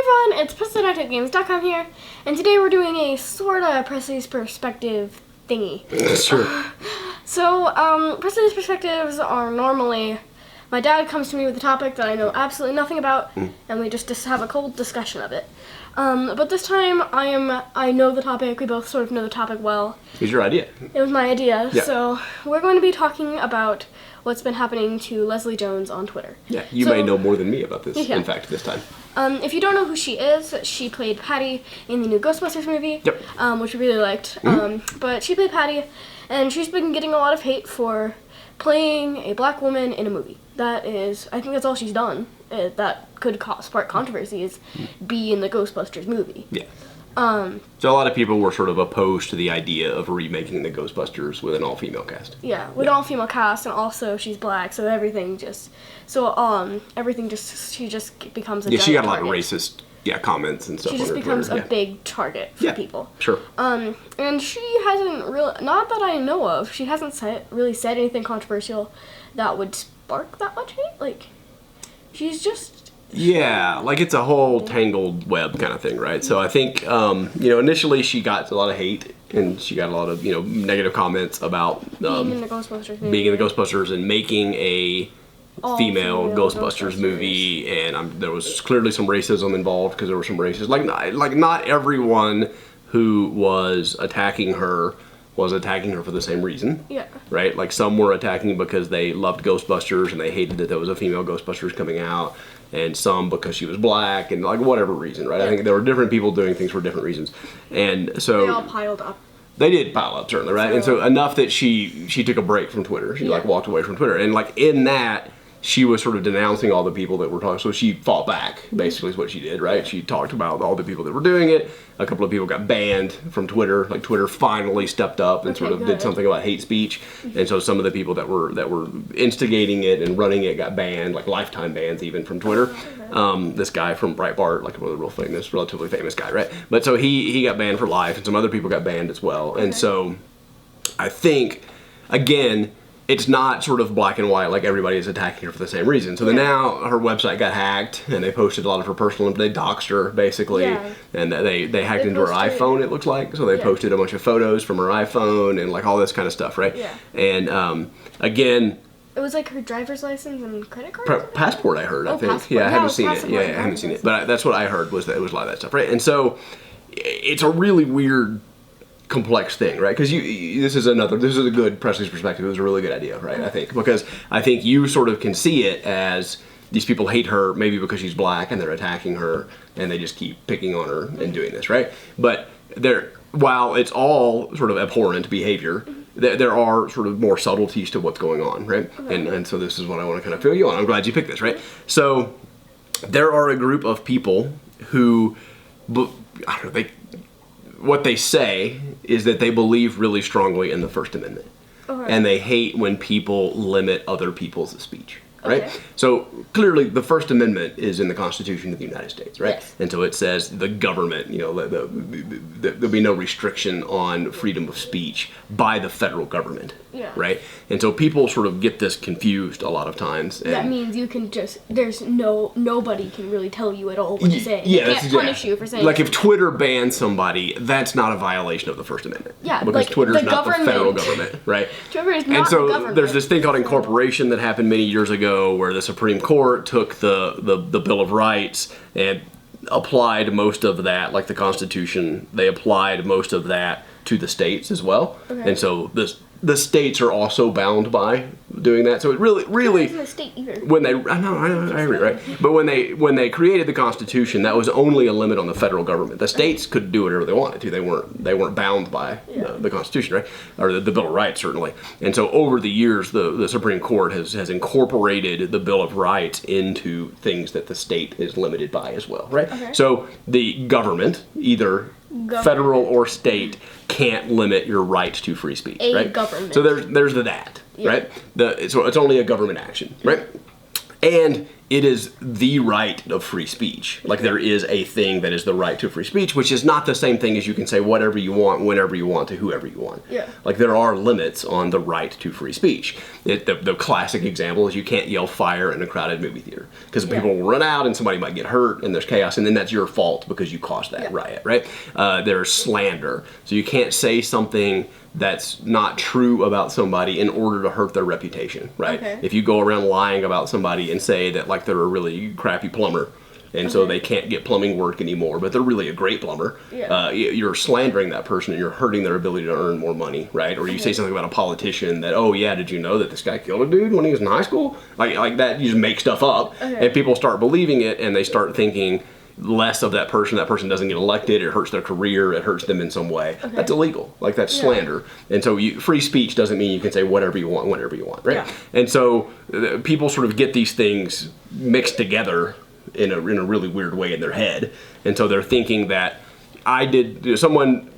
Hey everyone, it's Presley at actoutgames.com here, and today we're doing a sorta Presley's perspective thingy. Sure. So, Presley's perspectives are normally, my dad comes to me with a topic that I know absolutely nothing about, and we just have a cold discussion of it. But this time, I know the topic, we both sort of know the topic well. It was your idea. It was my idea, Yeah. So we're going to be talking about what's been happening to Leslie Jones on Twitter. Yeah, you may know more than me about this, Yeah. in fact, this time. If you don't know who she is, she played Patty in the new Ghostbusters movie, Yep. Which we really liked. But she played Patty, and she's been getting a lot of hate for playing a black woman in a movie. That is, I think that's all she's done that could spark controversy is be in the Ghostbusters movie. Yeah. So a lot of people were sort of opposed to the idea of remaking the Ghostbusters with an all-female cast. Yeah, with an all-female cast, and also she's black, so everything just, she just becomes a Yeah, she got a lot target. of racist comments and stuff. She just on her becomes Twitter. a big target for people. Sure. And she hasn't really, not that I know of, she hasn't really said anything controversial that would spark that much hate. Like, she's just... Yeah, like it's a whole tangled web kind of thing, right? So I think, initially she got a lot of hate and she got a lot of, negative comments about being in the Ghostbusters movie. being in the Ghostbusters and making a female Ghostbusters movie, and there was clearly some racism involved because there were some racists. Like not everyone who was attacking her was attacking her for the same reason. Yeah. Right? Like some were attacking because they loved Ghostbusters and they hated that there was a female Ghostbusters coming out, and some because she was black, and like whatever reason, right? Yeah. I think there were different people doing things for different reasons. And so they all piled up. They did pile up, certainly, right? And so enough that she took a break from Twitter. She like walked away from Twitter. And like in that, she was sort of denouncing all the people that were talking. So she fought back, basically is what she did, right? She talked about all the people that were doing it. A couple of people got banned from Twitter. Like Twitter finally stepped up and sort of did something about hate speech. And so some of the people that were instigating it and running it got banned, like lifetime bans even from Twitter. This guy from Breitbart, like one of the relatively famous guy, right? But so he got banned for life, and some other people got banned as well. And so I think, again, it's not sort of black and white, like everybody is attacking her for the same reason. So then now her website got hacked, and they posted a lot of her personal, they doxed her basically, and they hacked into her iPhone, it looks like. So they posted a bunch of photos from her iPhone and like all this kind of stuff, right? Yeah. And again, it was like her driver's license and credit card? Passport, I heard, I think. Passport. Yeah, I haven't seen it. Yeah, I haven't seen it. But that's what I heard was that it was a lot of that stuff, right? And so it's a really weird, complex thing, right? Because this is a good Presley's perspective. It was a really good idea, right? I think because I think you sort of can see it as these people hate her maybe because she's black and they're attacking her and they just keep picking on her and doing this, right? But while it's all sort of abhorrent behavior, there are sort of more subtleties to what's going on, right? And so this is what I want to kind of fill you on. I'm glad you picked this, right? So there are a group of people who, I don't know, what they say is that they believe really strongly in the First Amendment. And they hate when people limit other people's speech, right? So clearly the First Amendment is in the Constitution of the United States, right? Yes. And so it says the government, there'll be no restriction on freedom of speech by the federal government, right? And so people sort of get this confused a lot of times. And that means you can nobody can really tell you at all what to say. Yeah, they can't punish you for saying like if Twitter bans somebody, that's not a violation of the First Amendment. Yeah, because like Twitter's not the federal government, right? Twitter is not the government. And so there's this thing called incorporation that happened many years ago where the Supreme Court took the Bill of Rights and applied most of that, like the Constitution, they applied most of that to the states as well. And so the states are also bound by doing that. So it really isn't a state either. When they I agree, right? But when they created the Constitution, that was only a limit on the federal government. The states could do whatever they wanted to. They weren't bound by the Constitution, right? Or the Bill of Rights, certainly. And so over the years, the Supreme Court has incorporated the Bill of Rights into things that the state is limited by as well, right? So the government, either federal or state, can't limit your right to free speech, right? Government. So there's that, right? So it's only a government action, right? And it is the right of free speech. Like there is a thing that is the right to free speech, which is not the same thing as you can say whatever you want, whenever you want, to whoever you want. Yeah. Like there are limits on the right to free speech. The classic example is you can't yell fire in a crowded movie theater because people will run out and somebody might get hurt and there's chaos, and then that's your fault because you caused that riot, right? There's slander. So you can't say something that's not true about somebody in order to hurt their reputation, right? Okay. If you go around lying about somebody and say that like they're a really crappy plumber and so they can't get plumbing work anymore, but they're really a great plumber, you're slandering that person and you're hurting their ability to earn more money, right? Or you say something about a politician that, oh yeah, did you know that this guy killed a dude when he was in high school? Like that, you just make stuff up and people start believing it and they start thinking less of that person doesn't get elected, it hurts their career, it hurts them in some way. That's illegal. Like that's slander. And so free speech doesn't mean you can say whatever you want whenever you want, right? Yeah. And so people sort of get these things mixed together in a really weird way in their head. And so they're thinking that someone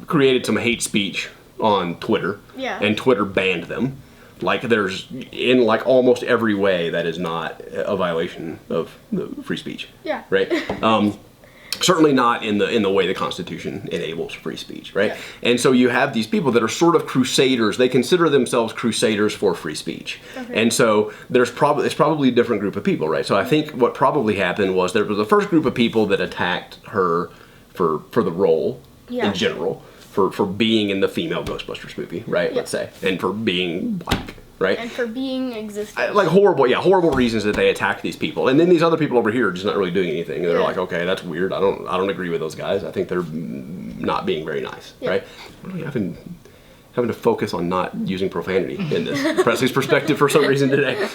created some hate speech on Twitter and Twitter banned them. Like there's in like almost every way that is not a violation of the free speech. Yeah. Right. Certainly not in the way the Constitution enables free speech. Right. Yeah. And so you have these people that are sort of crusaders. They consider themselves crusaders for free speech. Okay. And so it's probably a different group of people. Right. So I think what probably happened was there was the first group of people that attacked her for the role in general. For being in the female Ghostbusters movie, right? Let's say, and for being black, right? And for being existing. Like horrible reasons that they attack these people, and then these other people over here are just not really doing anything. And they're like, okay, that's weird. I don't agree with those guys. I think they're not being very nice, right? What are we having to focus on not using profanity in this Presley's perspective for some reason today.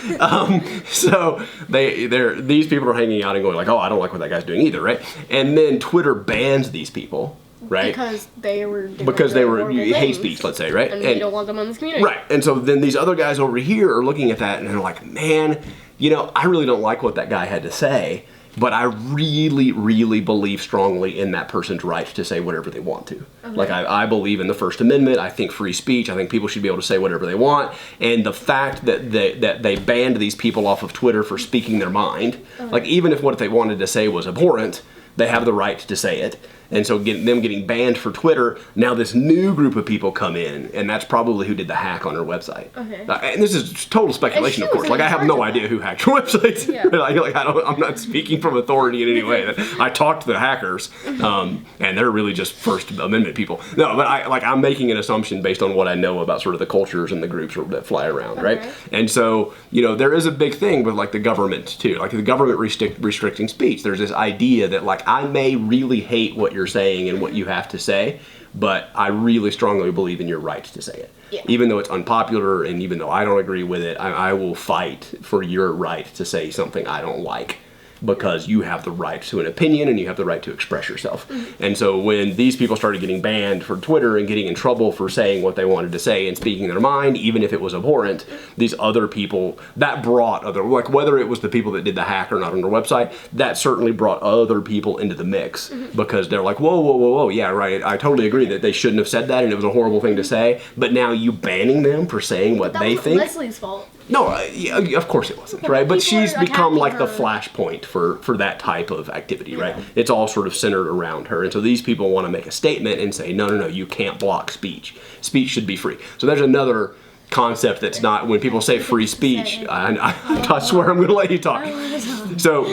So these people are hanging out and going like, oh, I don't like what that guy's doing either, right? And then Twitter bans these people. Right? Because they were hate speech, let's say, right? And you don't want them on this community. Right. And so then these other guys over here are looking at that and they're like, man, I really don't like what that guy had to say, but I really, really believe strongly in that person's right to say whatever they want to. Okay. Like I believe in the First Amendment. I think free speech. I think people should be able to say whatever they want. And the fact that they banned these people off of Twitter for speaking their mind, like even if what they wanted to say was abhorrent, they have the right to say it. And so them getting banned for Twitter, now this new group of people come in, and that's probably who did the hack on her website. Okay. And this is total speculation, of course. Like I have no idea who hacked her website. Yeah. I'm not speaking from authority in any way. I talked to the hackers, and they're really just First Amendment people. No, but I'm making an assumption based on what I know about sort of the cultures and the groups that fly around, right? And so there is a big thing with like the government too, like the government restricting speech. There's this idea that like I may really hate what you're saying and what you have to say, but I really strongly believe in your right to say it. Yeah. Even though it's unpopular and even though I don't agree with it, I will fight for your right to say something I don't like, because you have the right to an opinion and you have the right to express yourself. Mm-hmm. And so when these people started getting banned for Twitter and getting in trouble for saying what they wanted to say and speaking their mind, even if it was abhorrent, these other people, that brought other, like whether it was the people that did the hack or not on their website, that certainly brought other people into the mix, because they're like, whoa, yeah, right, I totally agree that they shouldn't have said that and it was a horrible thing to say, but now you banning them for saying what they think? That was Leslie's fault. No, yeah, of course it wasn't, right? But she's become like the flashpoint for that type of activity, right? It's all sort of centered around her. And so these people want to make a statement and say, no, you can't block speech. Speech should be free. So there's another concept that's not, when people say free speech, I swear I'm going to let you talk. So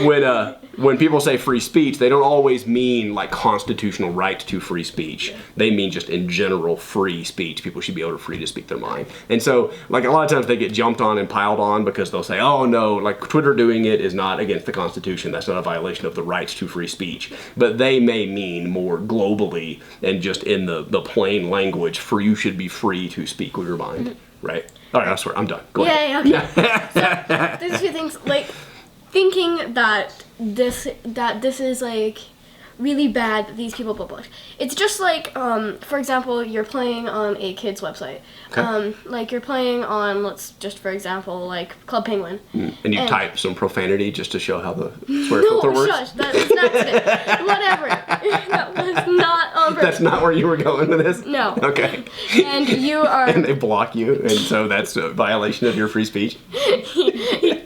when people say free speech, they don't always mean like constitutional right to free speech. They mean just in general free speech. People should be able to free to speak their mind. And so like a lot of times they get jumped on and piled on because they'll say, oh no, like Twitter doing it is not against the Constitution. That's not a violation of the rights to free speech. But they may mean more globally and just in the plain language, for you should be free to speak with your mind. Right? All right, I swear, I'm done. Go ahead. Yeah, okay. So there's two things, like thinking that this is like really bad that these people publish. It's just like, for example, you're playing on a kid's website. Okay. Like you're playing on, let's just for example, like Club Penguin. And you type some profanity just to show how the swear filter works? No, shush, that's not it. Whatever. That was not on purpose. That's not where you were going with this? No. Okay. And you are... And they block you, and so that's a violation of your free speech?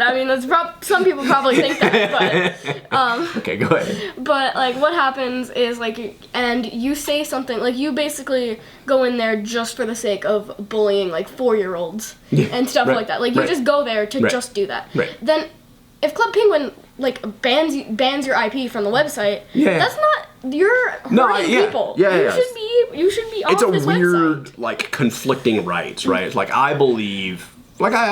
I mean, some people probably think that, but Okay, go ahead. but like what happens is like, and you say something like you basically go in there just for the sake of bullying like 4-year-olds and stuff right, like that. Like you right, just go there to right, just do that. right. Then if Club Penguin like bans your IP from the website, Yeah. that's not you're hurting people. You should be off It's a this weird, website. like, conflicting rights, right? It's like, I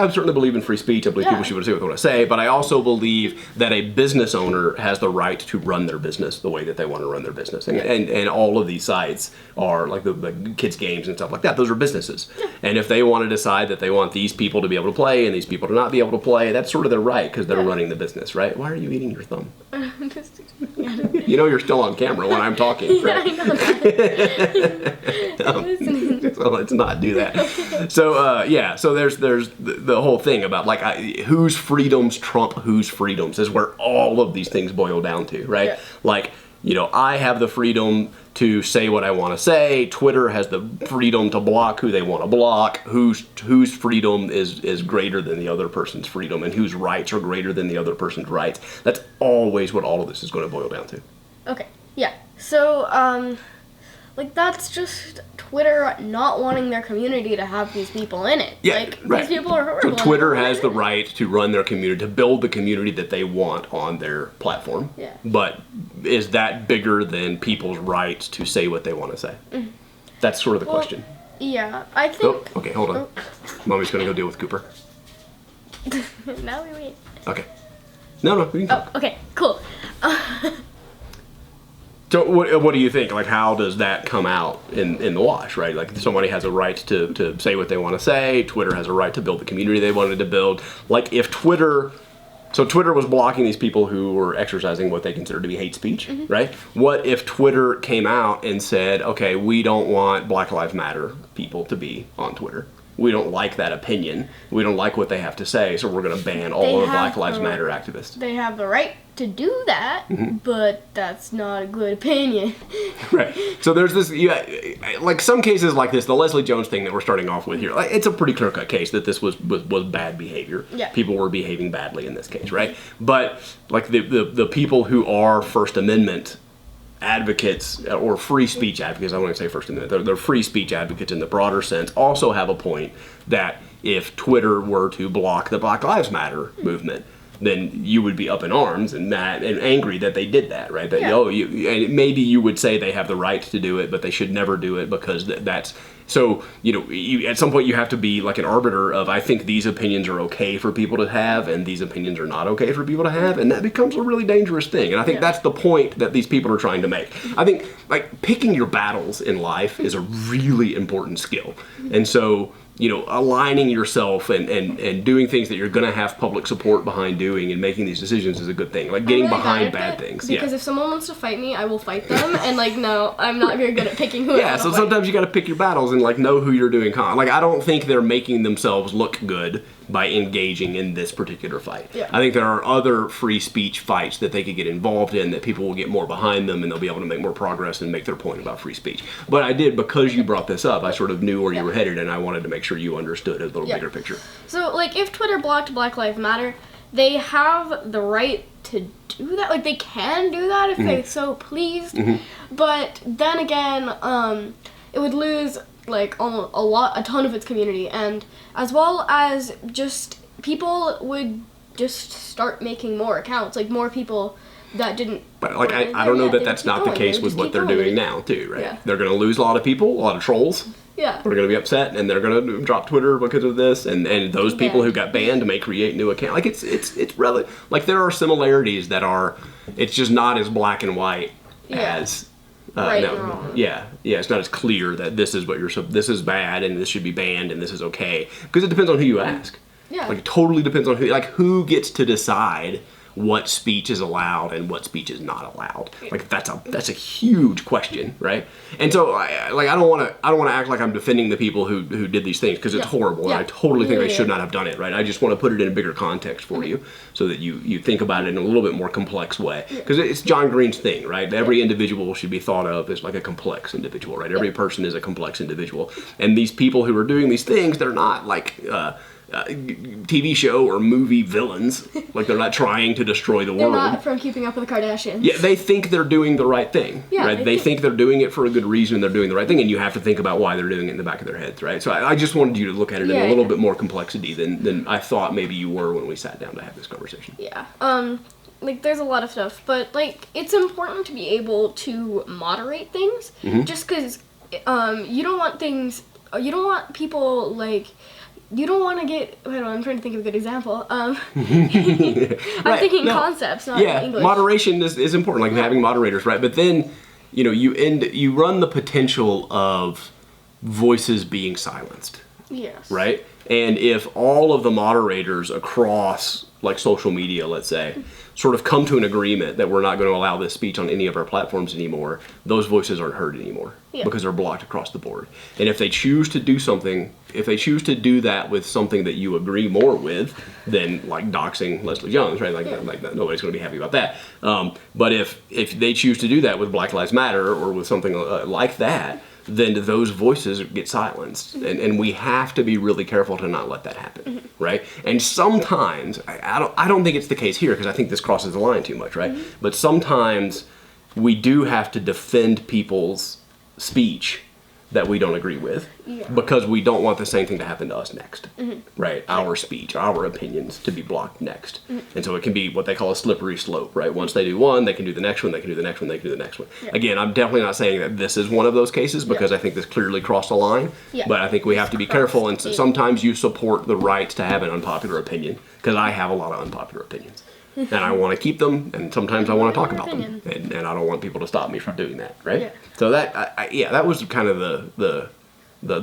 certainly believe in free speech. I believe people should be able to say what they want to say, but I also believe that a business owner has the right to run their business the way that they want to run their business. And all of these sites are, like the kids' games and stuff like that, those are businesses. And if they want to decide that they want these people to be able to play and these people to not be able to play, that's sort of their right, because they're running the business, right? Why are you eating your thumb? You know you're still on camera when I'm talking, right? I know that. So let's not do that. So so there's the whole thing about like whose freedoms trump whose freedoms is where all of these things boil down to, right? Yeah. Like, you know, I have the freedom to say what I want to say. Twitter has the freedom to block who they want to block. Whose freedom is greater than the other person's freedom, and whose rights are greater than the other person's rights. That's always what all of this is going to boil down to. Okay, yeah. So, like, that's just Twitter not wanting their community to have these people in it. Yeah, like, right. These people are horrible. So Twitter has the right to run their community, to build the community that they want on their platform. Yeah. But is that bigger than people's rights to say what they want to say? Mm-hmm. That's sort of the question. Yeah, I think... Oh, okay, hold on. Mommy's going to go deal with Cooper. Now we wait. Okay. No, we can Oh, okay, cool. So what do you think? Like, how does that come out in the wash, right? Like, somebody has a right to say what they want to say. Twitter has a right to build the community they wanted to build. Like, if Twitter was blocking these people who were exercising what they consider to be hate speech, right? What if Twitter came out and said, okay, we don't want Black Lives Matter people to be on Twitter. We don't like that opinion. We don't like what they have to say, so we're going to ban all of Black Lives Matter activists. They have the right to do that, but that's not a good opinion. Right. So there's this, like some cases like this, the Leslie Jones thing that we're starting off with here, like, it's a pretty clear-cut case that this was bad behavior. Yeah. People were behaving badly in this case, right? But like the people who are First Amendment advocates or free speech advocates, I want to say First Amendment, they're free speech advocates in the broader sense, also have a point that if Twitter were to block the Black Lives Matter movement, then you would be up in arms and mad and angry that they did that, right? That and maybe you would say they have the right to do it, but they should never do it because that's so. At some point you have to be like an arbiter of, I think these opinions are okay for people to have, and these opinions are not okay for people to have, and that becomes a really dangerous thing. And I think that's the point that these people are trying to make. I think like picking your battles in life is a really important skill, and so. Aligning yourself and doing things that you're going to have public support behind doing and making these decisions is a good thing. Like getting behind bad things. Because if someone wants to fight me, I will fight them. And no, I'm not very good at picking who I want to so fight. Sometimes you got to pick your battles and know who you're doing. I don't think they're making themselves look good by engaging in this particular fight. Yeah. I think there are other free speech fights that they could get involved in that people will get more behind them and they'll be able to make more progress and make their point about free speech. But I did, because you brought this up, I sort of knew where you were headed, and I wanted to make sure you understood a little bigger picture. So, if Twitter blocked Black Lives Matter, they have the right to do that. They can do that if they so pleased. But then again, it would lose a ton of its community, and as well as just people would just start making more accounts, more people that didn't. But I don't know that that's not the case with what they're doing now too, right? Yeah. They're going to lose a lot of people, a lot of trolls. Yeah. They're going to be upset, and they're going to drop Twitter because of this, and those people who got banned may create new accounts. It's really there are similarities that are, it's just not as black and white as. Right. No, it's not as clear that this is this is bad and this should be banned and this is okay, because it depends on who you ask. Yeah. It totally depends on who gets to decide what speech is allowed and what speech is not allowed. That's a huge question, right? And so I don't want to act like I'm defending the people who did these things, because it's horrible, and I totally think they should not have done it, right? I just want to put it in a bigger context for you so that you think about it in a little bit more complex way, because it's John Green's thing, right? Every individual should be thought of as a complex individual, right? Every person is a complex individual, and these people who are doing these things, they're not TV show or movie villains. Like, they're not trying to destroy the world. They're not from Keeping Up with the Kardashians. Yeah, they think they're doing the right thing, Yeah, right? They think they're doing it for a good reason, they're doing the right thing, and you have to think about why they're doing it in the back of their heads, right? So I just wanted you to look at it in a little bit more complexity than I thought maybe you were when we sat down to have this conversation. Yeah. Like, there's a lot of stuff, but, like, it's important to be able to moderate things, just because, you don't want people, like, you don't want to get, I'm trying to think of a good example. I'm thinking concepts, not English. Moderation is important, like having moderators, right? But then, you run the potential of voices being silenced. Yes. Right? And if all of the moderators across, like, social media, let's say, sort of come to an agreement that we're not going to allow this speech on any of our platforms anymore, those voices aren't heard anymore because they're blocked across the board. And if they choose to do something, if they choose to do that with something that you agree more with, then, like, doxing Leslie Jones, right? Like nobody's going to be happy about that. But if they choose to do that with Black Lives Matter or with something like that, then those voices get silenced. And we have to be really careful to not let that happen, right? And sometimes, I don't think it's the case here, because I think this crosses the line too much, right? But sometimes we do have to defend people's speech that we don't agree with, because we don't want the same thing to happen to us next, right? Our speech, our opinions to be blocked next. And so it can be what they call a slippery slope, right? Once they do one, they can do the next one, they can do the next one, they can do the next one. Again, I'm definitely not saying that this is one of those cases, because I think this clearly crossed a line, but I think we have to be careful, and sometimes you support the right to have an unpopular opinion, because I have a lot of unpopular opinions. And I want to keep them, and sometimes I want to talk about them, and I don't want people to stop me from doing that, right? Yeah. So that, that was kind of the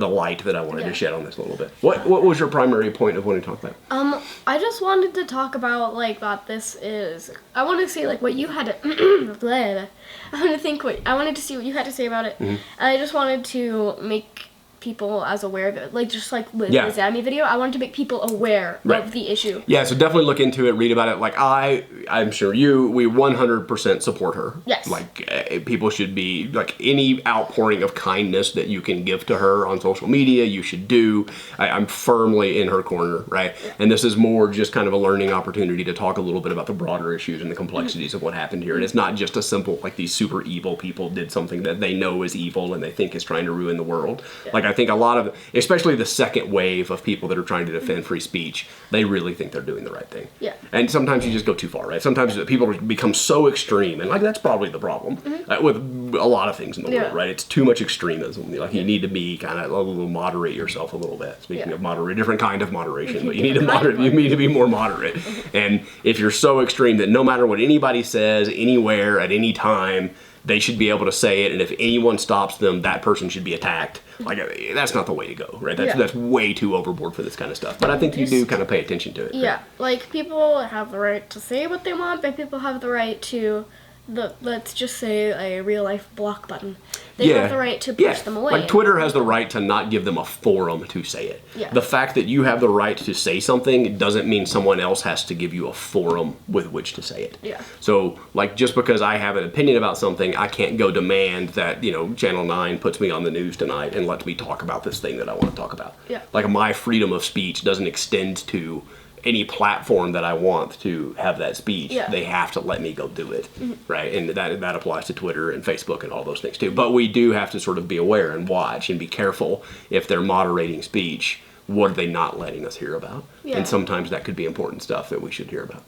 light that I wanted to shed on this a little bit. What was your primary point of wanting to talk about? I just wanted to talk about, like, that this is, I want to see, like, what you had to, I wanted to see what you had to say about it, and I just wanted to make people as aware of it, like, just like with the Zammy video, I wanted to make people aware of the issue. Yeah, so definitely look into it, read about it. Like, I'm sure we 100% support her. Yes. Like, people should be, like, any outpouring of kindness that you can give to her on social media, you should do. I'm firmly in her corner, right? Yeah. And this is more just kind of a learning opportunity to talk a little bit about the broader issues and the complexities of what happened here. And it's not just a simple, like, these super evil people did something that they know is evil and they think is trying to ruin the world. Yeah. Like, I think a lot of, especially the second wave of people that are trying to defend free speech, they really think they're doing the right thing. Yeah. And sometimes you just go too far, right? Sometimes people become so extreme, and, like, that's probably the problem with a lot of things in the world, right? It's too much extremism. Like, you need to be kind of a little moderate yourself a little bit. Speaking of moderate, different kind of moderation, but you need to moderate. You need to be more moderate. And if you're so extreme that no matter what anybody says, anywhere, at any time, they should be able to say it, and if anyone stops them, that person should be attacked. Like, that's not the way to go, right? That's way too overboard for this kind of stuff. But I think you do kind of pay attention to it. Yeah, right? Like, people have the right to say what they want, but people have the right to, let's just say, a real-life block button. They have the right to push them away. Like, Twitter has the right to not give them a forum to say it. Yeah. The fact that you have the right to say something doesn't mean someone else has to give you a forum with which to say it. Yeah. So, like, just because I have an opinion about something, I can't go demand that, Channel 9 puts me on the news tonight and lets me talk about this thing that I want to talk about. Yeah. Like, my freedom of speech doesn't extend to any platform that I want to have that speech. They have to let me go do it, right? And that applies to Twitter and Facebook and all those things too. But we do have to sort of be aware and watch and be careful if they're moderating speech. What are they not letting us hear about? Yeah. And sometimes that could be important stuff that we should hear about.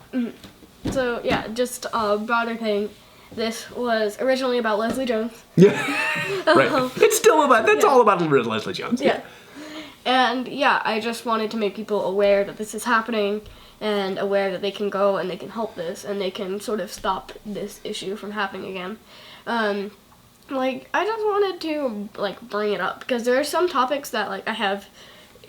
So yeah, just a broader thing. This was originally about Leslie Jones. Yeah, right. It's still about, that's all about Leslie Jones. Yeah. And yeah, I just wanted to make people aware that this is happening and aware that they can go and they can help this and they can sort of stop this issue from happening again. Like, I just wanted to, like, bring it up because there are some topics that, like, I have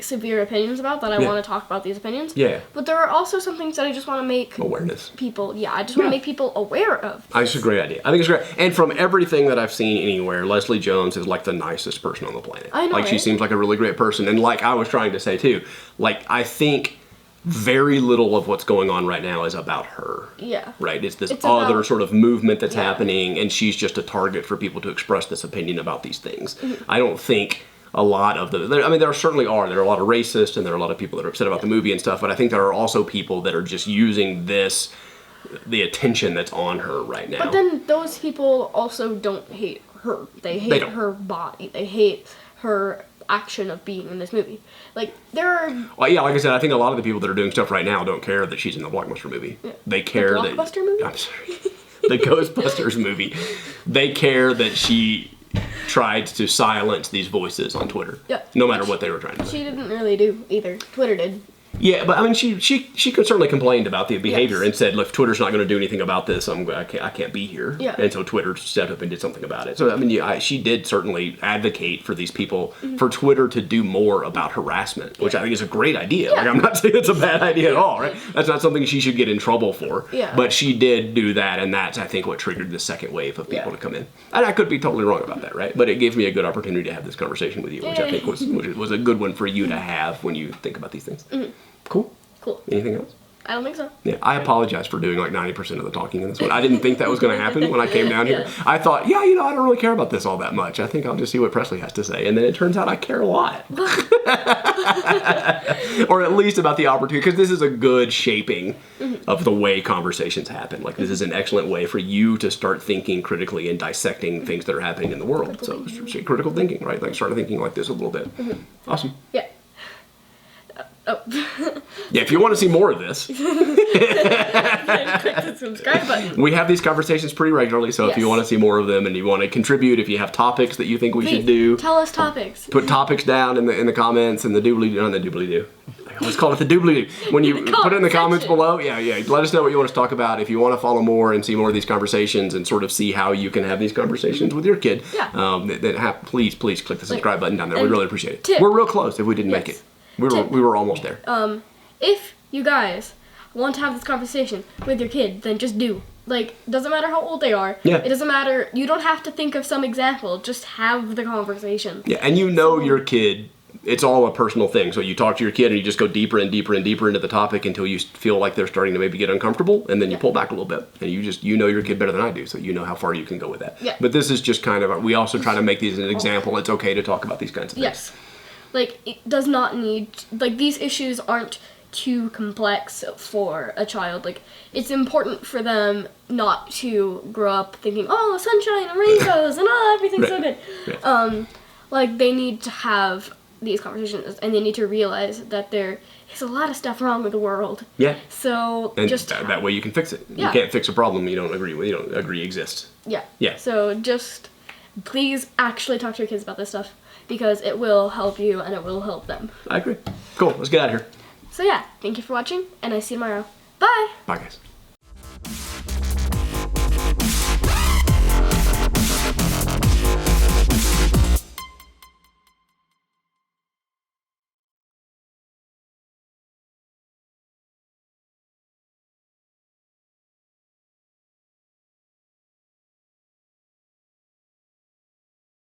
severe opinions about that I want to talk about these opinions. Yeah. But there are also some things that I just want to make awareness. People, I just want to make people aware of. I think it's a great idea. I think it's great. And from everything that I've seen anywhere, Leslie Jones is like the nicest person on the planet. I know, like, she seems like a really great person. And like I was trying to say too, like, I think very little of what's going on right now is about her. Yeah. Right? It's this other sort of movement that's happening, and she's just a target for people to express this opinion about these things. I don't think a lot of there certainly are. There are a lot of racists and there are a lot of people that are upset about the movie and stuff, but I think there are also people that are just using the attention that's on her right now. But then those people also don't hate her. They hate her body. They hate her action of being in this movie. Like, there are... Well, yeah, like I said, I think a lot of the people that are doing stuff right now don't care that she's in the blockbuster movie. Yeah. They care the blockbuster movie? I'm sorry. The Ghostbusters movie. They care that she tried to silence these voices on Twitter. Yeah. No matter what they were trying to do. She didn't really do either. Twitter did. Yeah, but I mean, she could certainly complained about the behavior and said, "Look, Twitter's not going to do anything about this. I can't be here." Yeah. And so Twitter stepped up and did something about it. So I mean, she did certainly advocate for these people for Twitter to do more about harassment, which I think is a great idea. Like, I'm not saying it's a bad idea at all, right? That's not something she should get in trouble for. Yeah. But she did do that, and that's I think what triggered the second wave of people to come in. And I could be totally wrong about that, right? But it gave me a good opportunity to have this conversation with you, which I think was a good one for you to have when you think about these things. Cool. Cool. Anything else? I don't think so. Yeah, I apologize for doing like 90% of the talking in this one. I didn't think that was going to happen when I came down here. I thought, I don't really care about this all that much. I think I'll just see what Presley has to say. And then it turns out I care a lot. Or at least about the opportunity, because this is a good shaping of the way conversations happen. Like, this is an excellent way for you to start thinking critically and dissecting things that are happening in the world. Critical thinking, right? Like, start thinking like this a little bit. Awesome. Yeah. Yeah, if you want to see more of this, click the subscribe button. We have these conversations pretty regularly, so if you want to see more of them and you want to contribute, if you have topics that you think we should do, tell us topics. Put topics down in the comments and the doobly-doo. I always call it the doobly-doo. When you put it in the comments below, let us know what you want us to talk about. If you want to follow more and see more of these conversations and sort of see how you can have these conversations with your kid, please click the subscribe button down there. We really appreciate it. We're real close if we didn't make it. We were almost there. If you guys want to have this conversation with your kid, then just do. Like, doesn't matter how old they are. Yeah. It doesn't matter. You don't have to think of some example. Just have the conversation. Yeah, and your kid, it's all a personal thing. So you talk to your kid and you just go deeper and deeper and deeper into the topic until you feel like they're starting to maybe get uncomfortable, and then you pull back a little bit. And you know your kid better than I do, so you know how far you can go with that. Yeah. But this is just kind of, we also try to make these an example. It's okay to talk about these kinds of things. Yes. Like, it does not need, like, these issues aren't too complex for a child. Like, it's important for them not to grow up thinking, oh, sunshine and rainbows and everything's so good. Right. Like, they need to have these conversations, and they need to realize that there is a lot of stuff wrong with the world. Yeah. So and just that way you can fix it. Yeah. You can't fix a problem you don't agree exists. Yeah. Yeah. So just please actually talk to your kids about this stuff, because it will help you and it will help them. I agree. Cool. Let's get out of here. So yeah, thank you for watching, and I see you tomorrow. Bye. Bye, guys.